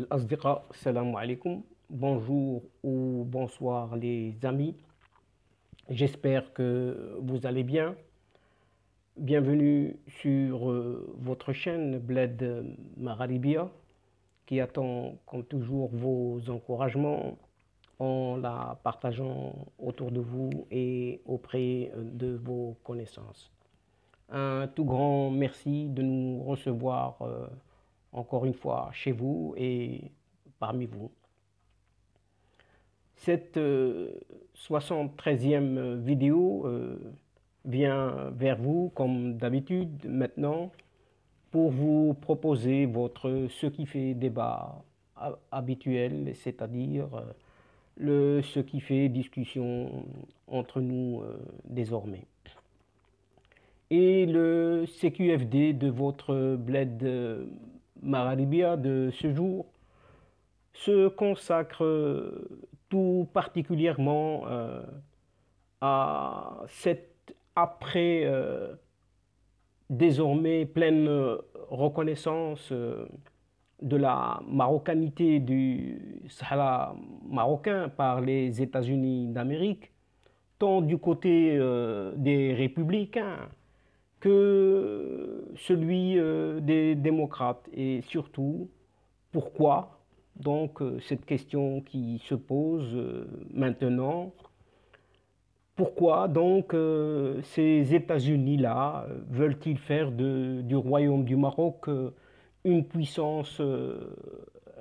الأصدقاء السلام عليكم. Bonjour ou bonsoir les amis. J'espère que vous allez bien. Bienvenue sur votre chaîne Bled Magharibia qui attend comme toujours vos encouragements en la partageant autour de vous et auprès de vos connaissances. Un tout grand merci de nous recevoir encore une fois chez vous et parmi vous. Cette 73e vidéo vient vers vous comme d'habitude maintenant pour vous proposer ce qui fait débat habituel, c'est-à-dire ce qui fait discussion entre nous désormais. Et le CQFD de votre Bled Magharibia de ce jour se consacre tout particulièrement à cette après désormais pleine reconnaissance de la marocanité du Sahara marocain par les États-Unis d'Amérique, tant du côté des républicains que celui des démocrates. Et surtout, pourquoi donc cette question qui se pose maintenant, pourquoi donc ces États-Unis-là veulent-ils faire du Royaume du Maroc une puissance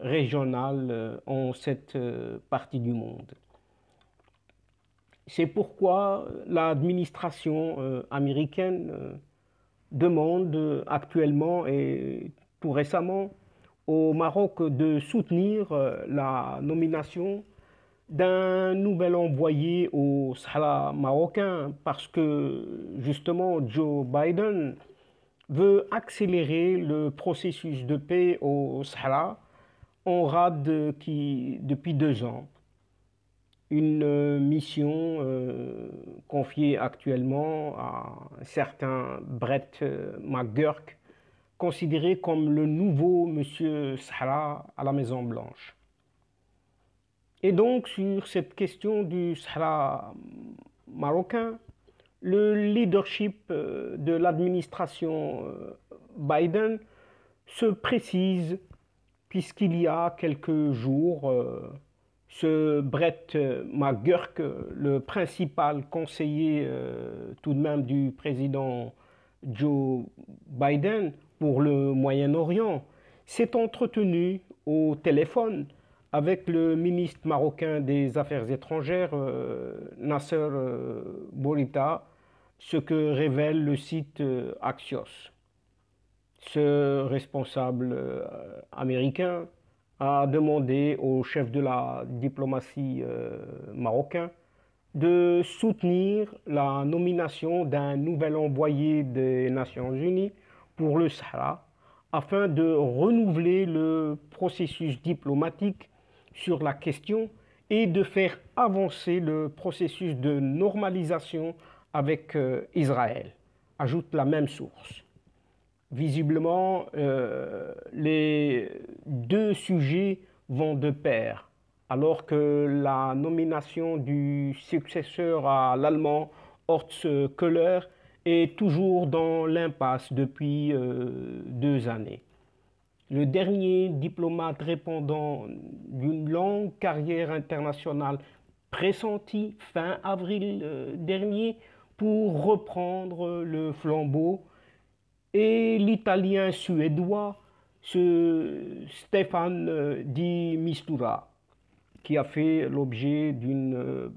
régionale en cette partie du monde? C'est pourquoi l'administration américaine demande actuellement et tout récemment au Maroc de soutenir la nomination d'un nouvel envoyé au Sahara marocain parce que justement Joe Biden veut accélérer le processus de paix au Sahara en rade depuis 2 ans. Une mission confiée actuellement à un certain Brett McGurk, considéré comme le nouveau Monsieur Sahara à la Maison Blanche. Et donc sur cette question du Sahara marocain, le leadership de l'administration Biden se précise puisqu'il y a quelques jours, ce Brett McGurk, le principal conseiller tout de même du président Joe Biden pour le Moyen-Orient, s'est entretenu au téléphone avec le ministre marocain des Affaires étrangères, Nasser Bourita, ce que révèle le site Axios. Ce responsable américain a demandé au chef de la diplomatie marocain de soutenir la nomination d'un nouvel envoyé des Nations Unies pour le Sahara afin de renouveler le processus diplomatique sur la question et de faire avancer le processus de normalisation avec Israël, ajoute la même source. Visiblement, les deux sujets vont de pair, alors que la nomination du successeur à l'allemand Horst Köhler est toujours dans l'impasse depuis 2 années. Le dernier diplomate répondant d'une longue carrière internationale pressentie fin avril dernier pour reprendre le flambeau et l'italien suédois Stefan Di Mistura, qui a fait l'objet d'une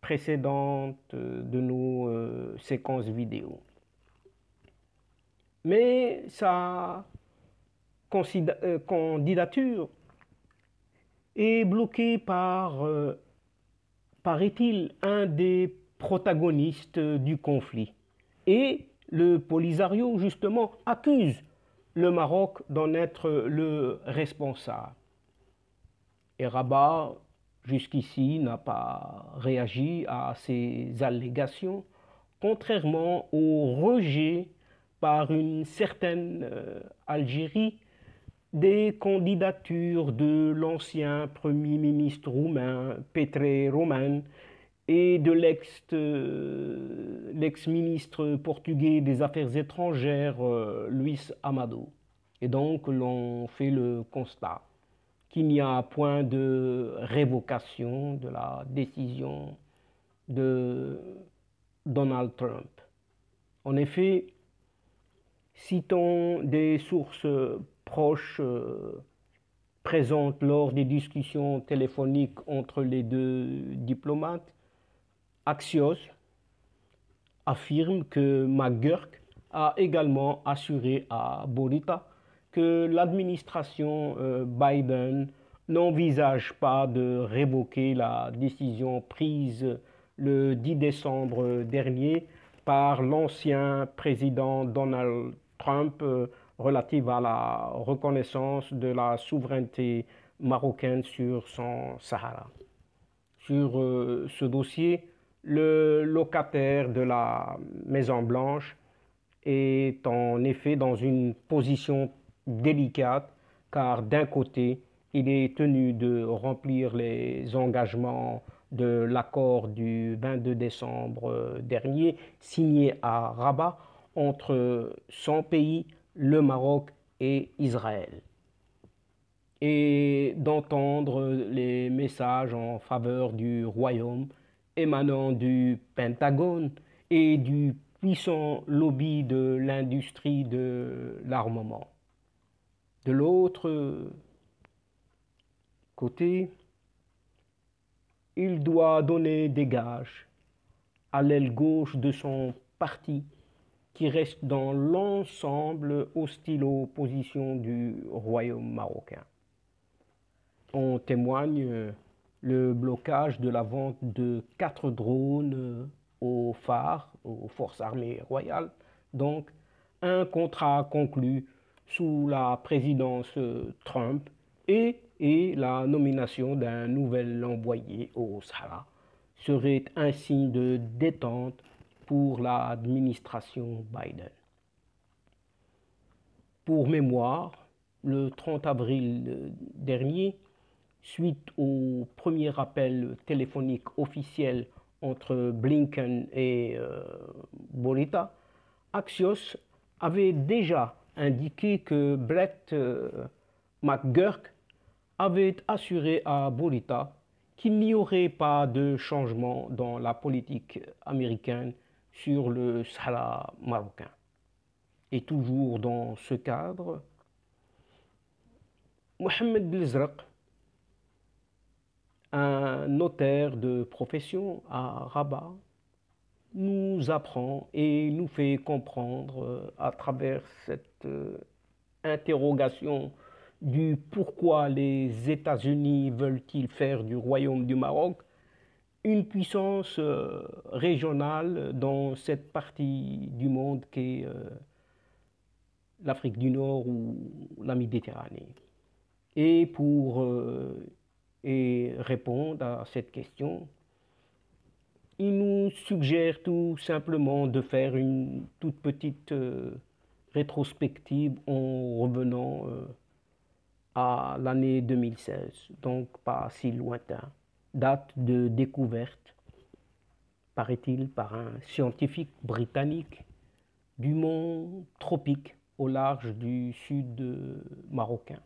précédente de nos séquences vidéo. Mais sa candidature est bloquée par, paraît-il, un des protagonistes du conflit. Et le Polisario, justement, accuse le Maroc d'en être le responsable. Et Rabat, jusqu'ici, n'a pas réagi à ces allégations, contrairement au rejet par une certaine Algérie des candidatures de l'ancien Premier ministre roumain Petre Roman et de l'ex-ministre portugais des Affaires étrangères Luís Amado. Et donc l'on fait le constat qu'il n'y a point de révocation de la décision de Donald Trump. En effet, citons des sources proches présentes lors des discussions téléphoniques entre les deux diplomates, Axios affirme que McGurk a également assuré à Bourita que l'administration Biden n'envisage pas de révoquer la décision prise le 10 décembre dernier par l'ancien président Donald Trump relative à la reconnaissance de la souveraineté marocaine sur son Sahara. Sur ce dossier, le locataire de la Maison-Blanche est en effet dans une position délicate car d'un côté, il est tenu de remplir les engagements de l'accord du 22 décembre dernier signé à Rabat entre son pays, le Maroc et Israël, et d'entendre les messages en faveur du royaume émanant du Pentagone et du puissant lobby de l'industrie de l'armement. De l'autre côté, il doit donner des gages à l'aile gauche de son parti qui reste dans l'ensemble hostile aux positions du royaume marocain. En témoigne le blocage de la vente de 4 drones aux phares, aux forces armées royales, donc un contrat conclu sous la présidence Trump et la nomination d'un nouvel envoyé au Sahara serait un signe de détente pour l'administration Biden. Pour mémoire, le 30 avril dernier, suite au premier appel téléphonique officiel entre Blinken et Bourita, Axios avait déjà indiqué que Brett McGurk avait assuré à Bourita qu'il n'y aurait pas de changement dans la politique américaine sur le Sahara marocain. Et toujours dans ce cadre, Mohamed Belzraq, un notaire de profession à Rabat, nous apprend et nous fait comprendre à travers cette interrogation du pourquoi les États-Unis veulent-ils faire du Royaume du Maroc une puissance régionale dans cette partie du monde qu'est l'Afrique du Nord ou la Méditerranée. Et pour répondre à cette question, il nous suggère tout simplement de faire une toute petite rétrospective en revenant à l'année 2016, donc pas si lointain, date de découverte, paraît-il, par un scientifique britannique du mont Tropique au large du sud marocain.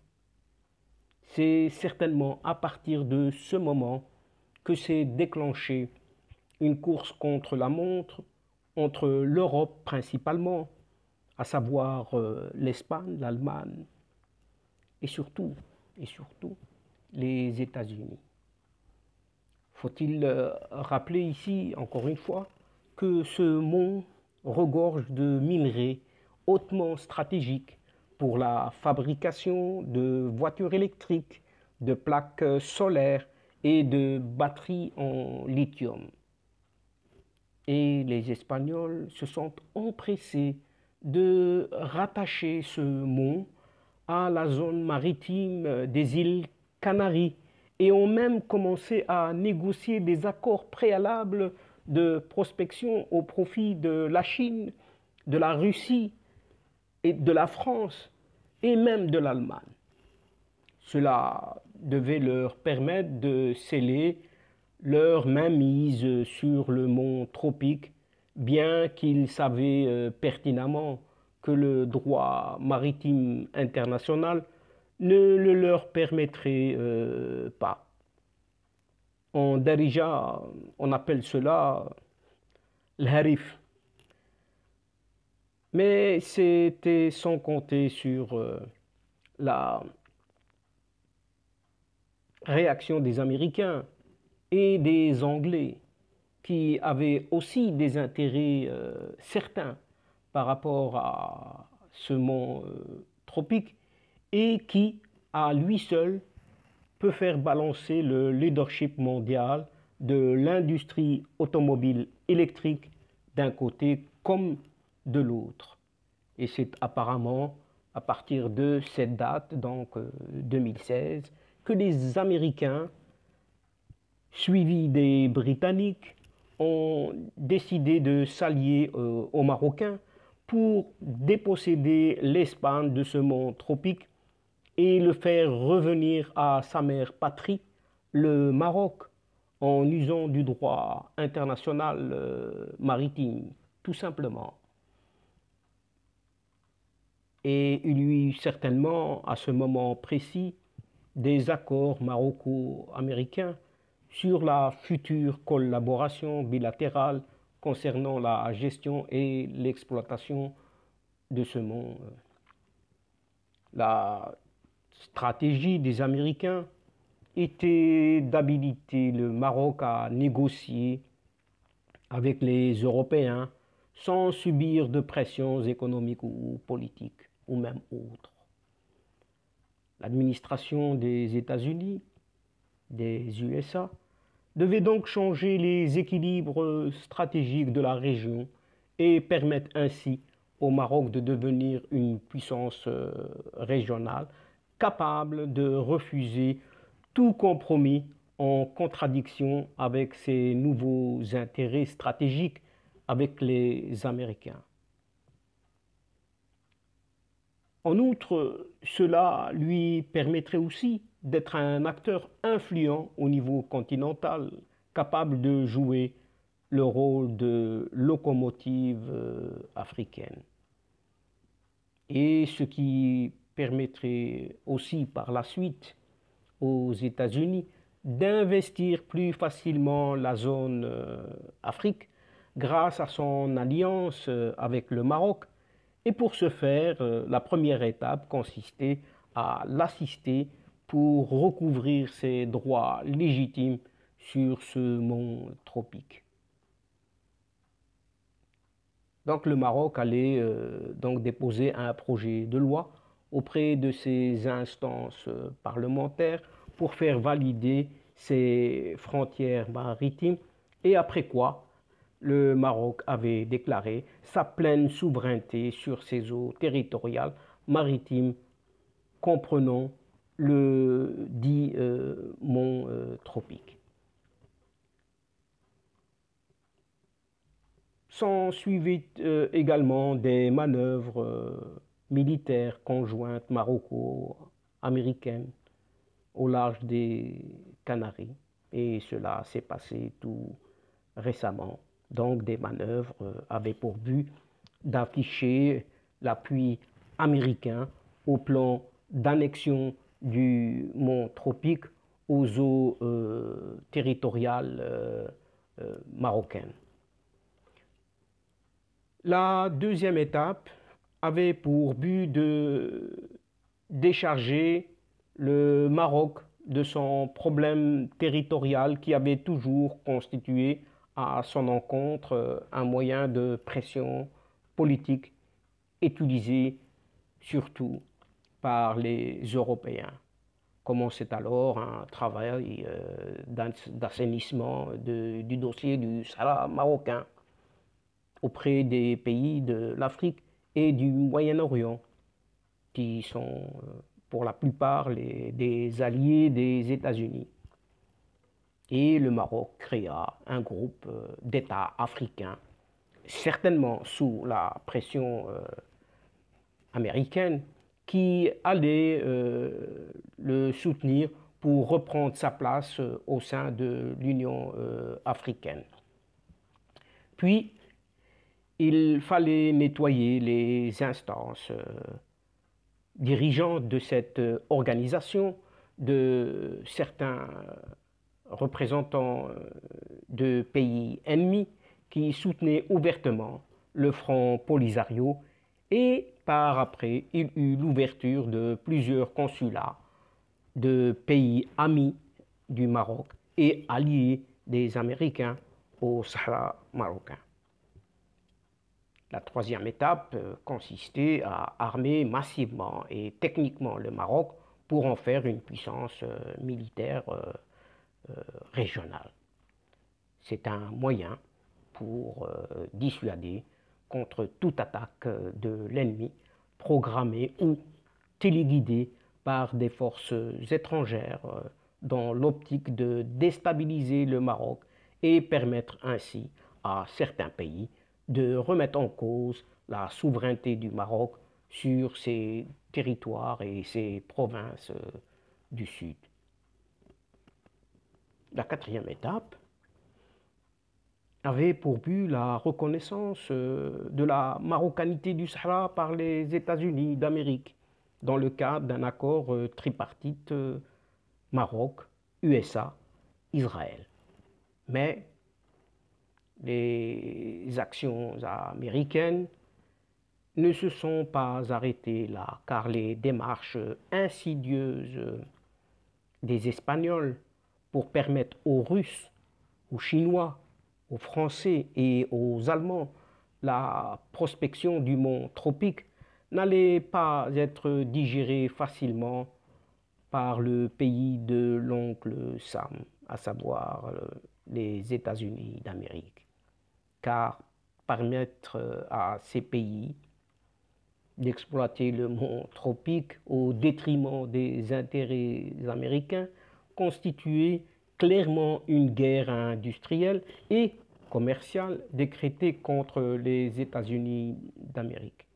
C'est certainement à partir de ce moment que s'est déclenchée une course contre la montre entre l'Europe principalement, à savoir l'Espagne, l'Allemagne et surtout les États-Unis. Faut-il rappeler ici, encore une fois, que ce mont regorge de minerais hautement stratégiques pour la fabrication de voitures électriques, de plaques solaires et de batteries en lithium. Et les Espagnols se sont empressés de rattacher ce mont à la zone maritime des îles Canaries et ont même commencé à négocier des accords préalables de prospection au profit de la Chine, de la Russie et de la France et même de l'Allemagne. Cela devait leur permettre de sceller leur mainmise sur le mont Tropique, bien qu'ils savaient pertinemment que le droit maritime international ne le leur permettrait pas. En Darija, on appelle cela l'harif. Mais c'était sans compter sur la réaction des Américains et des Anglais qui avaient aussi des intérêts certains par rapport à ce mont tropique et qui, à lui seul, peut faire balancer le leadership mondial de l'industrie automobile électrique d'un côté comme de l'autre. Et c'est apparemment à partir de cette date, donc 2016, que les Américains, suivis des Britanniques, ont décidé de s'allier aux Marocains pour déposséder l'Espagne de ce mont tropique et le faire revenir à sa mère patrie, le Maroc, en usant du droit international maritime, tout simplement. Et il y eut certainement, à ce moment précis, des accords maroco-américains sur la future collaboration bilatérale concernant la gestion et l'exploitation de ce mont. La stratégie des Américains était d'habiliter le Maroc à négocier avec les Européens sans subir de pressions économiques ou politiques, ou même autres. L'administration des États-Unis, des USA, devait donc changer les équilibres stratégiques de la région et permettre ainsi au Maroc de devenir une puissance régionale capable de refuser tout compromis en contradiction avec ses nouveaux intérêts stratégiques avec les Américains. En outre, cela lui permettrait aussi d'être un acteur influent au niveau continental, capable de jouer le rôle de locomotive africaine. Et ce qui permettrait aussi par la suite aux États-Unis d'investir plus facilement la zone Afrique grâce à son alliance avec le Maroc. Et pour ce faire, la première étape consistait à l'assister pour recouvrir ses droits légitimes sur ce mont tropique. Donc le Maroc allait donc déposer un projet de loi auprès de ses instances parlementaires pour faire valider ses frontières maritimes et après quoi le Maroc avait déclaré sa pleine souveraineté sur ses eaux territoriales maritimes comprenant le dit mont tropique. S'en suivaient également des manœuvres militaires conjointes maroco-américaines au large des Canaries. Et cela s'est passé tout récemment. Donc des manœuvres avaient pour but d'afficher l'appui américain au plan d'annexion du mont tropique aux eaux territoriales marocaines. La deuxième étape avait pour but de décharger le Maroc de son problème territorial qui avait toujours constitué à son encontre un moyen de pression politique utilisé surtout par les Européens. Commençait alors un travail d'assainissement du dossier du Sahara marocain auprès des pays de l'Afrique et du Moyen-Orient, qui sont pour la plupart des alliés des États-Unis. Et le Maroc créa un groupe d'États africains, certainement sous la pression américaine, qui allait le soutenir pour reprendre sa place au sein de l'Union africaine. Puis, il fallait nettoyer les instances dirigeantes de cette organisation, de certains représentants de pays ennemis qui soutenaient ouvertement le Front Polisario, et par après, il eut l'ouverture de plusieurs consulats de pays amis du Maroc et alliés des Américains au Sahara marocain. La troisième étape consistait à armer massivement et techniquement le Maroc pour en faire une puissance militaire régionale. C'est un moyen pour dissuader contre toute attaque de l'ennemi programmée ou téléguidée par des forces étrangères dans l'optique de déstabiliser le Maroc et permettre ainsi à certains pays de remettre en cause la souveraineté du Maroc sur ses territoires et ses provinces du sud. La quatrième étape avait pour but la reconnaissance de la marocanité du Sahara par les États-Unis d'Amérique dans le cadre d'un accord tripartite Maroc, USA, Israël. Mais les actions américaines ne se sont pas arrêtées là, car les démarches insidieuses des Espagnols pour permettre aux Russes, aux Chinois, aux Français et aux Allemands la prospection du mont Tropique n'allaient pas être digérées facilement par le pays de l'oncle Sam, à savoir les États-Unis d'Amérique. Car permettre à ces pays d'exploiter le mont Tropique au détriment des intérêts américains constituait clairement une guerre industrielle et commerciale décrétée contre les États-Unis d'Amérique.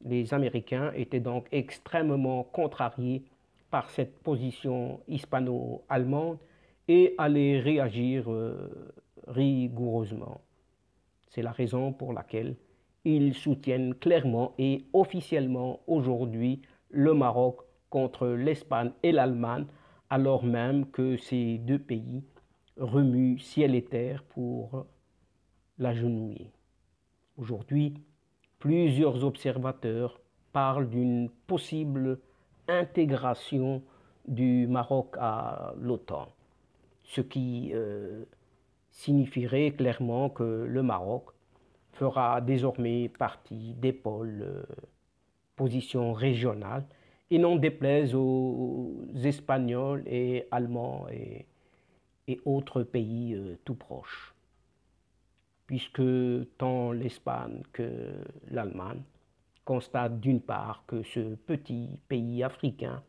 Les Américains étaient donc extrêmement contrariés par cette position hispano-allemande et allaient réagir rigoureusement. C'est la raison pour laquelle ils soutiennent clairement et officiellement aujourd'hui le Maroc contre l'Espagne et l'Allemagne, alors même que ces deux pays remuent ciel et terre pour l'agenouiller. Aujourd'hui, plusieurs observateurs parlent d'une possible intégration du Maroc à l'OTAN, ce qui signifierait clairement que le Maroc fera désormais partie des pôles position régionale et non déplaise aux Espagnols et Allemands et autres pays tout proches, puisque tant l'Espagne que l'Allemagne constatent d'une part que ce petit pays africain,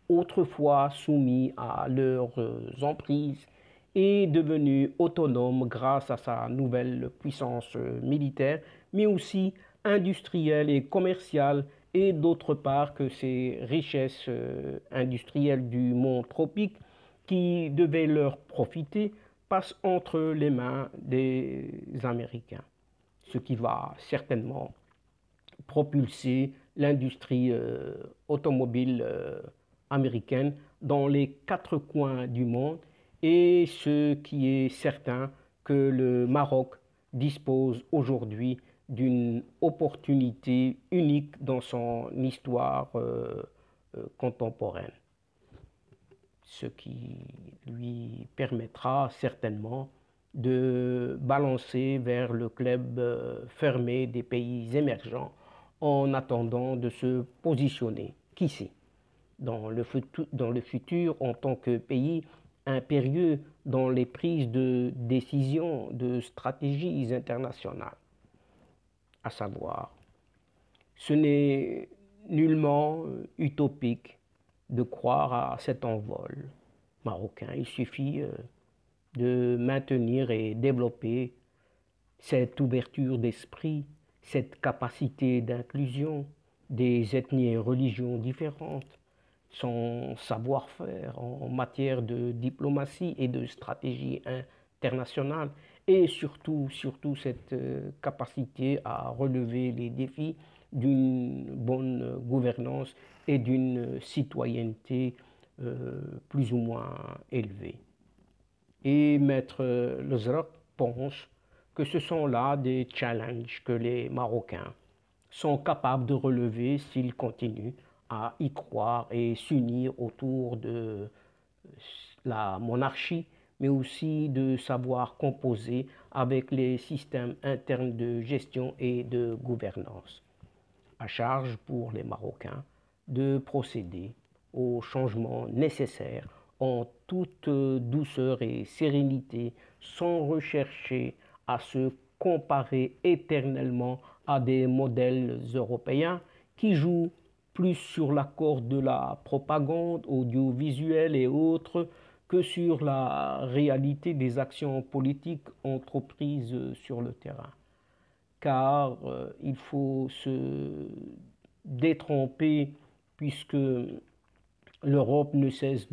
autrefois soumis à leurs emprises, est devenu autonome grâce à sa nouvelle puissance militaire, mais aussi industrielle et commerciale, et d'autre part que ces richesses industrielles du monde tropique qui devaient leur profiter passent entre les mains des Américains, ce qui va certainement propulser l'industrie automobile américaine dans les quatre coins du monde, et ce qui est certain que le Maroc dispose aujourd'hui d'une opportunité unique dans son histoire contemporaine, ce qui lui permettra certainement de balancer vers le club fermé des pays émergents en attendant de se positionner, qui sait, dans le futur en tant que pays impérieux dans les prises de décisions de stratégies internationales. À savoir, ce n'est nullement utopique de croire à cet envol marocain. Il suffit de maintenir et développer cette ouverture d'esprit, cette capacité d'inclusion, des ethnies et religions différentes, son savoir-faire en matière de diplomatie et de stratégie internationale, et surtout cette capacité à relever les défis d'une bonne gouvernance et d'une citoyenneté plus ou moins élevée. Et Maître Lezrak pense que ce sont là des challenges que les Marocains sont capables de relever s'ils continuent à y croire et s'unir autour de la monarchie, mais aussi de savoir composer avec les systèmes internes de gestion et de gouvernance. À charge pour les Marocains de procéder aux changements nécessaires en toute douceur et sérénité, sans rechercher à se comparer éternellement à des modèles européens qui jouent plus sur la corde de la propagande audiovisuelle et autres que sur la réalité des actions politiques entreprises sur le terrain. Car il faut se détromper puisque l'Europe ne cesse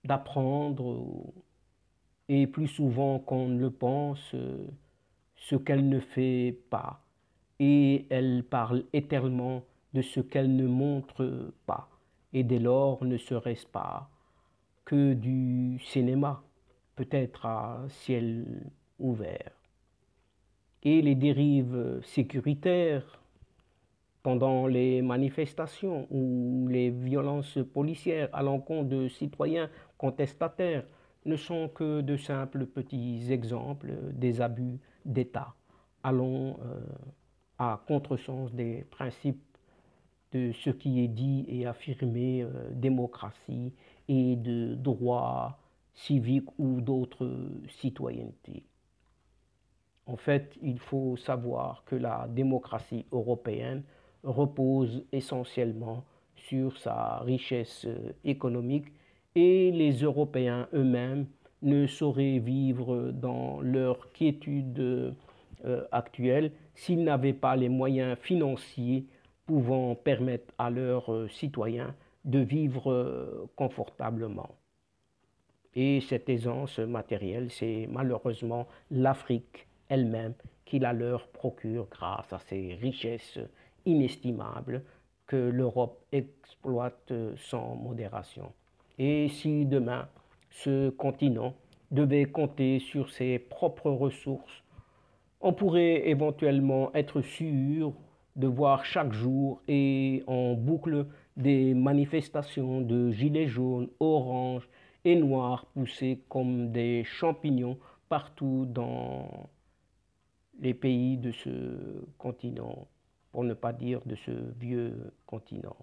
d'apprendre et plus souvent qu'on ne le pense ce qu'elle ne fait pas. Et elle parle éternellement de ce qu'elle ne montre pas. Et dès lors, ne serait-ce pas que du cinéma, peut-être à ciel ouvert. Et les dérives sécuritaires pendant les manifestations ou les violences policières à l'encontre de citoyens contestataires ne sont que de simples petits exemples des abus d'État allant à contresens des principes de ce qui est dit et affirmé démocratie et de droits civiques ou d'autres citoyennetés. En fait, il faut savoir que la démocratie européenne repose essentiellement sur sa richesse économique et les Européens eux-mêmes ne sauraient vivre dans leur quiétude actuelle s'ils n'avaient pas les moyens financiers pouvant permettre à leurs citoyens de vivre confortablement. Et cette aisance matérielle, c'est malheureusement l'Afrique elle-même qui la leur procure grâce à ces richesses inestimables que l'Europe exploite sans modération. Et si demain ce continent devait compter sur ses propres ressources, on pourrait éventuellement être sûr de voir chaque jour et en boucle des manifestations de gilets jaunes, oranges et noirs pousser comme des champignons partout dans les pays de ce continent, pour ne pas dire de ce vieux continent.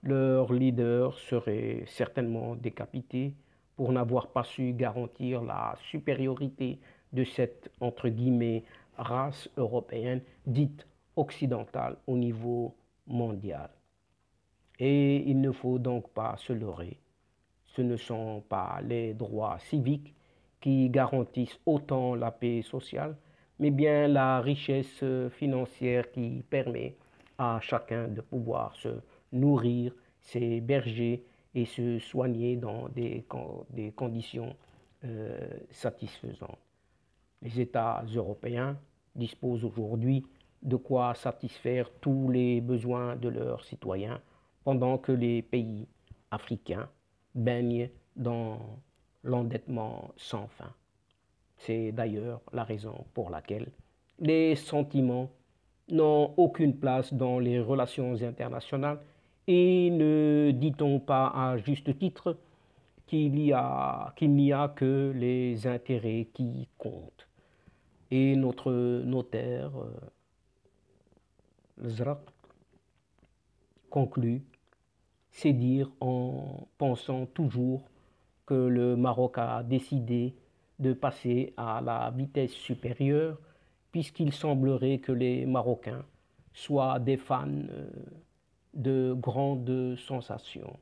Leur leader serait certainement décapité pour n'avoir pas su garantir la supériorité de cette, entre guillemets, race européenne dite occidentale au niveau mondial. Et il ne faut donc pas se leurrer. Ce ne sont pas les droits civiques qui garantissent autant la paix sociale, mais bien la richesse financière qui permet à chacun de pouvoir se nourrir, s'héberger et se soigner dans des conditions satisfaisantes. Les États européens disposent aujourd'hui de quoi satisfaire tous les besoins de leurs citoyens, pendant que les pays africains baignent dans l'endettement sans fin. C'est d'ailleurs la raison pour laquelle les sentiments n'ont aucune place dans les relations internationales et ne dit-on pas à juste titre qu'il n'y a que les intérêts qui comptent. Et notre notaire, Zrak, conclut, c'est dire en pensant toujours que le Maroc a décidé de passer à la vitesse supérieure, puisqu'il semblerait que les Marocains soient des fans de grandes sensations.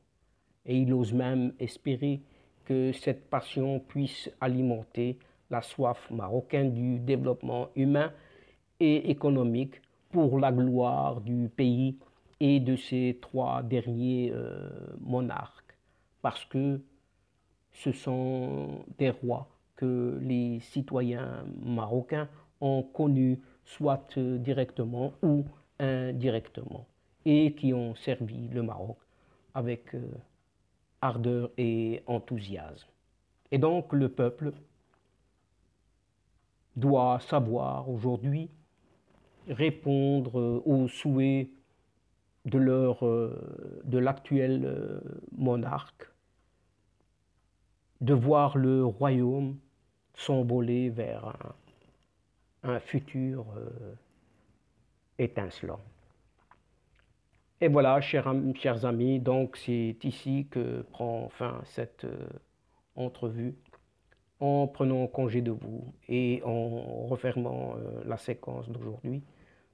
Et il ose même espérer que cette passion puisse alimenter la soif marocaine du développement humain et économique pour la gloire du pays et de ses trois derniers monarques, parce que ce sont des rois que les citoyens marocains ont connus soit directement ou indirectement et qui ont servi le Maroc avec ardeur et enthousiasme. Et donc le peuple doit savoir aujourd'hui répondre aux souhaits de l'actuel monarque, de voir le royaume s'envoler vers un futur étincelant. Et voilà, chers amis, donc c'est ici que prend fin cette entrevue, en prenant congé de vous et en refermant la séquence d'aujourd'hui,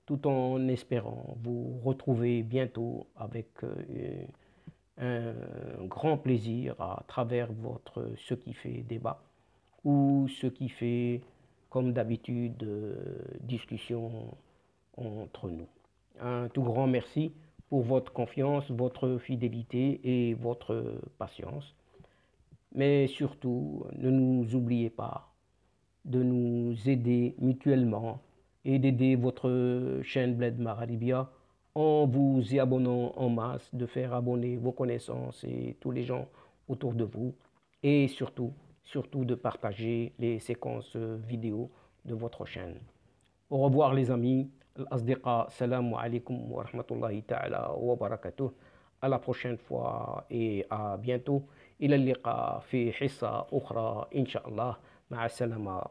tout en espérant vous retrouver bientôt avec un grand plaisir à travers votre Ce qui fait débat ou ce qui fait, comme d'habitude, discussion entre nous. Un tout grand merci pour votre confiance, votre fidélité et votre patience. Mais surtout, ne nous oubliez pas de nous aider mutuellement et d'aider votre chaîne Bled Magharibiya en vous y abonnant en masse, de faire abonner vos connaissances et tous les gens autour de vous et surtout de partager les séquences vidéo de votre chaîne. Au revoir les amis. الأصدقاء السلام عليكم ورحمة الله تعالى وبركاته. À la prochaine fois et à bientôt. إلى اللقاء في حصة أخرى إن شاء الله. مع السلامة.